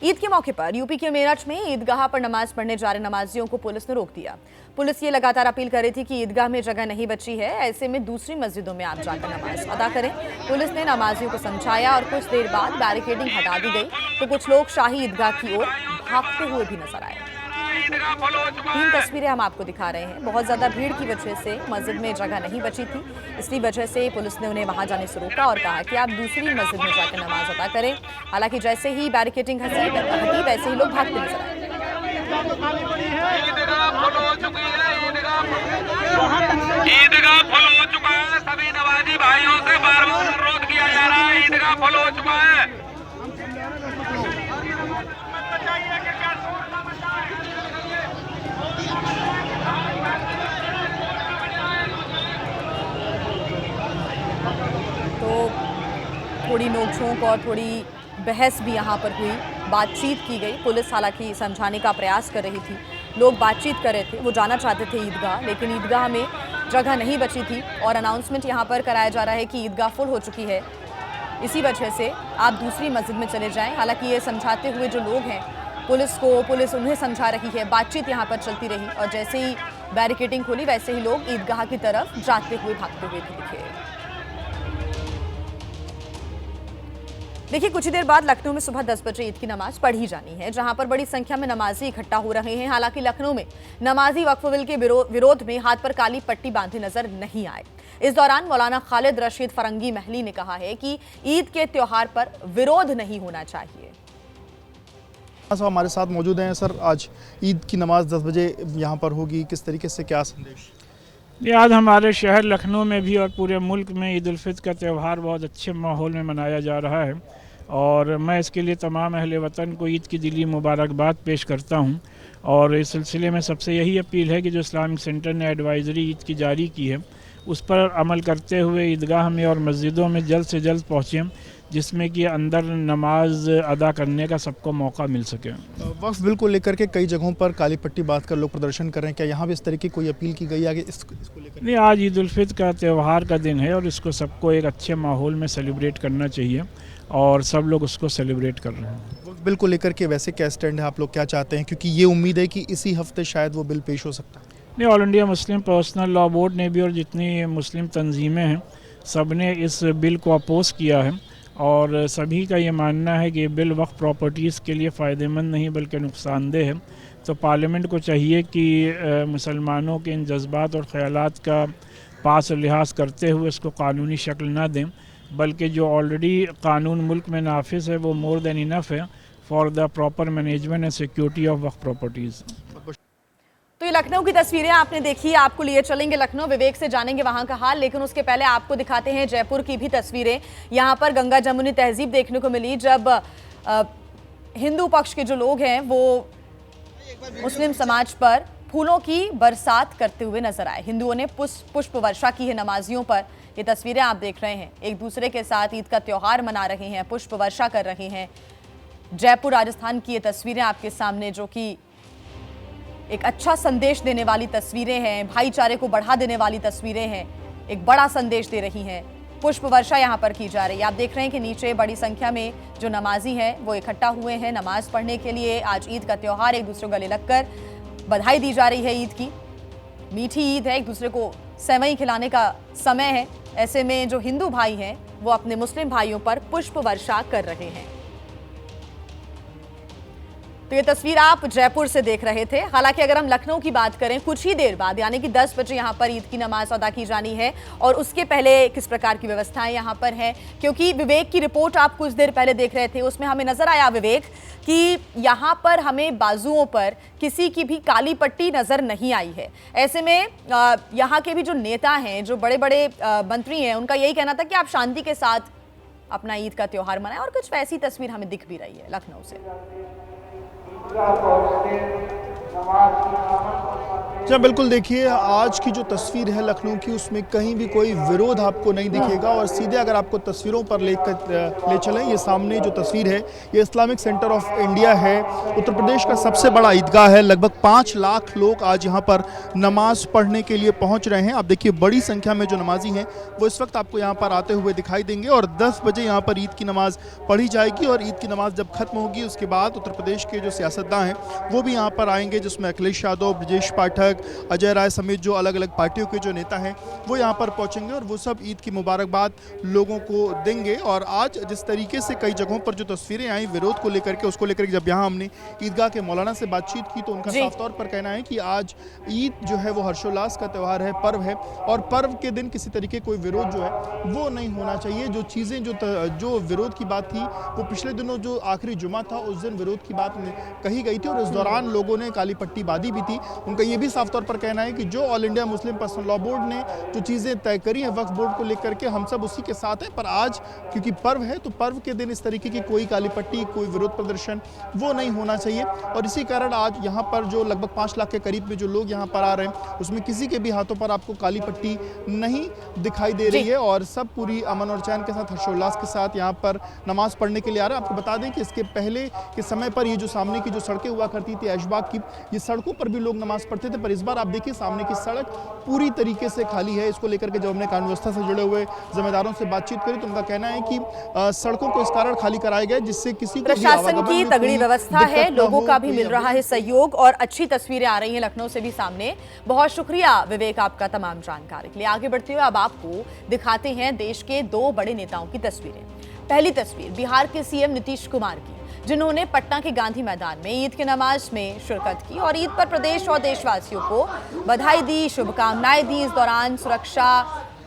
ईद के मौके पर यूपी के मेरठ में ईदगाह पर नमाज पढ़ने जा रहे नमाजियों को पुलिस ने रोक दिया। पुलिस ये लगातार अपील कर रही थी कि ईदगाह में जगह नहीं बची है, ऐसे में दूसरी मस्जिदों में आप जाकर नमाज अदा करें। पुलिस ने नमाजियों को समझाया और कुछ देर बाद बैरिकेडिंग हटा दी गई तो कुछ लोग शाही ईदगाह की ओर भागते हुए भी नजर आए। 3 तस्वीरें हम आपको दिखा रहे हैं। बहुत ज्यादा भीड़ की वजह से मस्जिद में जगह नहीं बची थी, इसलिए वजह से पुलिस ने उन्हें वहां जाने से रोका और कहा कि आप दूसरी मस्जिद में जाकर नमाज अदा करें। हालांकि जैसे ही बैरिकेडिंग हटी वैसे ही लोग भागते नजर आए। ईदगाह फुल हो चुका है, सभी नमाजी भाइयों से बार-बार अनुरोध किया जा रहा है, ईदगाह फुल हो चुका है। तो थोड़ी नोकझोंक और थोड़ी बहस भी यहाँ पर हुई, बातचीत की गई। पुलिस हालांकि समझाने का प्रयास कर रही थी, लोग बातचीत कर रहे थे, वो जाना चाहते थे ईदगाह, लेकिन ईदगाह में जगह नहीं बची थी और अनाउंसमेंट यहाँ पर कराया जा रहा है कि ईदगाह फुल हो चुकी है, इसी वजह से आप दूसरी मस्जिद में चले जाएं। हालांकि ये समझाते हुए जो लोग हैं पुलिस उन्हें समझा रही है, बातचीत यहाँ पर चलती रही और जैसे ही बैरिकेडिंग खुली वैसे ही लोग ईदगाह की तरफ जाते हुए भागते हुए भी दिखे। देखिए, कुछ ही देर बाद लखनऊ में सुबह 10 बजे ईद की नमाज पढ़ी जानी है, जहां पर बड़ी संख्या में नमाजी इकट्ठा हो रहे हैं। हालांकि लखनऊ में नमाजी वक्फ बिल के विरोध में हाथ पर काली पट्टी बांधे नजर नहीं आए। इस दौरान मौलाना खालिद रशीद फरंगी महली ने कहा है कि ईद के त्योहार पर विरोध नहीं होना चाहिए। हमारे साथ मौजूद हैं सर, आज ईद की नमाज 10 बजे यहाँ पर होगी, किस तरीके से, क्या संदेश? आज हमारे शहर लखनऊ में भी और पूरे मुल्क में ईद उल फित्र का त्यौहार बहुत अच्छे माहौल में मनाया जा रहा है और मैं इसके लिए तमाम अहले वतन को ईद की दिली मुबारकबाद पेश करता हूं। और इस सिलसिले में सबसे यही अपील है कि जो इस्लामिक सेंटर ने एडवाइज़री ईद की जारी की है उस पर अमल करते हुए ईदगाह में और मस्जिदों में जल्द से जल्द पहुँचें, जिसमें कि अंदर नमाज अदा करने का सबको मौका मिल सके। वक्फ बिल को लेकर के कई जगहों पर काली पट्टी बांध कर लोग प्रदर्शन कर रहे हैं, क्या यहाँ भी इस तरह की कोई अपील की गई है? इसको लेकर नहीं, आज ईद उल फित्र का त्यौहार का दिन है और इसको सबको एक अच्छे माहौल में सेलिब्रेट करना चाहिए और सब लोग उसको सेलिब्रेट कर रहे हैं। वक्फ बिल को लेकर के वैसे क्या स्टैंड है, आप लोग क्या चाहते हैं? क्योंकि ये उम्मीद है कि इसी हफ्ते शायद वो बिल पेश हो सकता है। नहीं, all India Muslim personal law board ने भी और जितनी मुस्लिम तंजीमें हैं सब ने इस बिल को अपोज किया है और सभी का ये मानना है कि ये बिल वक्फ प्रॉपर्टीज़ के लिए फ़ायदेमंद नहीं बल्कि नुकसानदेह है। तो पार्लियामेंट को चाहिए कि मुसलमानों के इन जज्बात और ख़यालात का पास लिहाज करते हुए इसको कानूनी शक्ल ना दें, बल्कि जो ऑलरेडी कानून मुल्क में नाफिज है वो मोर देन इनफ है for the proper management and security of Waqf properties. तो ये लखनऊ की तस्वीरें आपने देखी, आपको लिए चलेंगे लखनऊ, विवेक से जानेंगे वहां का हाल, लेकिन उसके पहले आपको दिखाते हैं जयपुर की भी तस्वीरें। यहां पर गंगा जमुनी तहजीब देखने को मिली, जब हिंदू पक्ष के जो लोग हैं वो मुस्लिम समाज पर फूलों की बरसात करते हुए नजर आए। हिंदुओं ने पुष्प वर्षा की है नमाजियों पर। ये तस्वीरें आप देख रहे हैं, एक दूसरे के साथ ईद का त्योहार मना रहे हैं, पुष्प वर्षा कर रहे हैं। जयपुर राजस्थान की ये तस्वीरें आपके सामने, जो कि एक अच्छा संदेश देने वाली तस्वीरें हैं, भाईचारे को बढ़ा देने वाली तस्वीरें हैं, एक बड़ा संदेश दे रही हैं। पुष्प वर्षा यहाँ पर की जा रही है। आप देख रहे हैं कि नीचे बड़ी संख्या में जो नमाजी हैं वो इकट्ठा हुए हैं नमाज पढ़ने के लिए। आज ईद का त्योहार, एक दूसरे को गले लगकर बधाई दी जा रही है। ईद की मीठी ईद है, एक दूसरे को सेवई खिलाने का समय है। ऐसे में जो हिंदू भाई हैं वो अपने मुस्लिम भाइयों पर पुष्प वर्षा कर रहे हैं। तो ये तस्वीर आप जयपुर से देख रहे थे। हालांकि अगर हम लखनऊ की बात करें, कुछ ही देर बाद यानी कि 10 बजे यहाँ पर ईद की नमाज अदा की जानी है और उसके पहले किस प्रकार की व्यवस्थाएं यहाँ पर हैं, क्योंकि विवेक की रिपोर्ट आप कुछ देर पहले देख रहे थे, उसमें हमें नजर आया विवेक कि यहाँ पर हमें बाजुओं पर किसी की भी काली पट्टी नजर नहीं आई है। ऐसे में यहाँ के भी जो नेता हैं, जो बड़े बड़े मंत्री हैं, उनका यही कहना था कि आप शांति के साथ अपना ईद का त्योहार मनाएं और कुछ वैसी तस्वीर हमें दिख भी रही है लखनऊ से। जी बिल्कुल, देखिए आज की जो तस्वीर है लखनऊ की, उसमें कहीं भी कोई विरोध आपको नहीं दिखेगा और सीधे अगर आपको तस्वीरों पर ले चलें, ये सामने जो तस्वीर है ये इस्लामिक सेंटर ऑफ इंडिया है, उत्तर प्रदेश का सबसे बड़ा ईदगाह है। लगभग 5 लाख लोग आज यहाँ पर नमाज पढ़ने के लिए पहुँच रहे हैं। आप देखिए बड़ी संख्या में जो नमाजी हैं वो इस वक्त आपको यहाँ पर आते हुए दिखाई देंगे और 10 बजे बजे यहाँ पर ईद की नमाज पढ़ी जाएगी और ईद की नमाज जब खत्म होगी उसके बाद उत्तर प्रदेश के जो सियासतदान हैं वो भी यहाँ पर आएंगे, जिसमें अखिलेश यादव, ब्रजेश पाठक, अजय राय समेत जो अलग अलग पार्टियों के जो नेता हैं वो यहाँ पर पहुँचेंगे और वो सब ईद की मुबारकबाद लोगों को देंगे। और आज जिस तरीके से कई जगहों पर जो तस्वीरें आई विरोध को लेकर के, उसको लेकर के जब यहाँ हमने ईदगाह के मौलाना से बातचीत की तो उनका साफ तौर पर कहना है कि आज ईद जो है वो हर्षोल्लास का त्यौहार है, पर्व है और पर्व के दिन किसी तरीके कोई विरोध जो है वो नहीं होना चाहिए। जो चीज़ें जो विरोध की बात थी वो पिछले दिनों जो आखिरी जुमा था उस दिन विरोध की बात कही गई थी और इस दौरान लोगों ने काली पट्टी बांधी भी थी। उनका ये भी साफ तौर पर कहना है कि जो all India Muslim personal law board ने जो चीज़ें तय करी हैं वक्फ बोर्ड को लेकर के हम सब उसी के साथ हैं, पर आज क्योंकि पर्व है तो पर्व के दिन इस तरीके की कोई काली पट्टी, कोई विरोध प्रदर्शन वो नहीं होना चाहिए। और इसी कारण आज यहाँ पर जो लगभग 5 लाख के करीब में जो लोग यहाँ पर आ रहे हैं उसमें किसी के भी हाथों पर आपको काली पट्टी नहीं दिखाई दे रही है और सब पूरी अमन और चैन के साथ, हर्षोल्लास के साथ यहाँ पर नमाज पढ़ने के लिए आ रहे हैं। आपको बता दें कि इसके पहले के समय पर ये जो सामने की जो सड़कें हुआ करती थी ऐशबाग की, ये सड़कों पर भी लोग नमाज पढ़ते थे, पर इस बार आप देखिए सामने की सड़क पूरी तरीके से खाली है। इसको लेकर के जब हमने कानून व्यवस्था से जुड़े हुए जिम्मेदारों से बातचीत करी तो उनका कहना है कि सड़कों को इस कारण खाली कराया गया जिससे किसी को प्रशासन की तगड़ी व्यवस्था है, लोगों का भी मिल रहा है सहयोग और अच्छी तस्वीरें आ रही हैं लखनऊ से भी सामने। बहुत शुक्रिया विवेक आपका तमाम जानकारी के लिए। आगे बढ़ते हुए अब आपको दिखाते हैं देश के 2 बड़े नेताओं की तस्वीरें। पहली तस्वीर बिहार के सीएम नीतीश कुमार की, जिन्होंने पटना के गांधी मैदान में ईद की नमाज में शिरकत की और ईद पर प्रदेश और देशवासियों को बधाई दी, शुभकामनाएं दी। इस दौरान सुरक्षा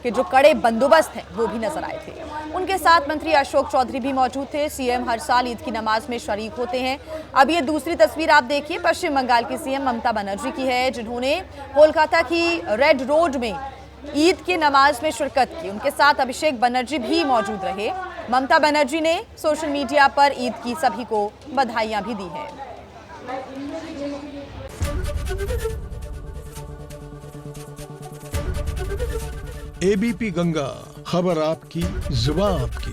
के जो कड़े बंदोबस्त हैं वो भी नजर आए थे। उनके साथ मंत्री अशोक चौधरी भी मौजूद थे। सीएम हर साल ईद की नमाज में शरीक होते हैं। अब ये दूसरी तस्वीर आप देखिए पश्चिम बंगाल की सीएम ममता बनर्जी की है, जिन्होंने कोलकाता की रेड रोड में ईद की नमाज में शिरकत की। उनके साथ अभिषेक बनर्जी भी मौजूद रहे। ममता बनर्जी ने सोशल मीडिया पर ईद की सभी को बधाइयां भी दी हैं। एबीपी गंगा, खबर आपकी, जुबान आपकी।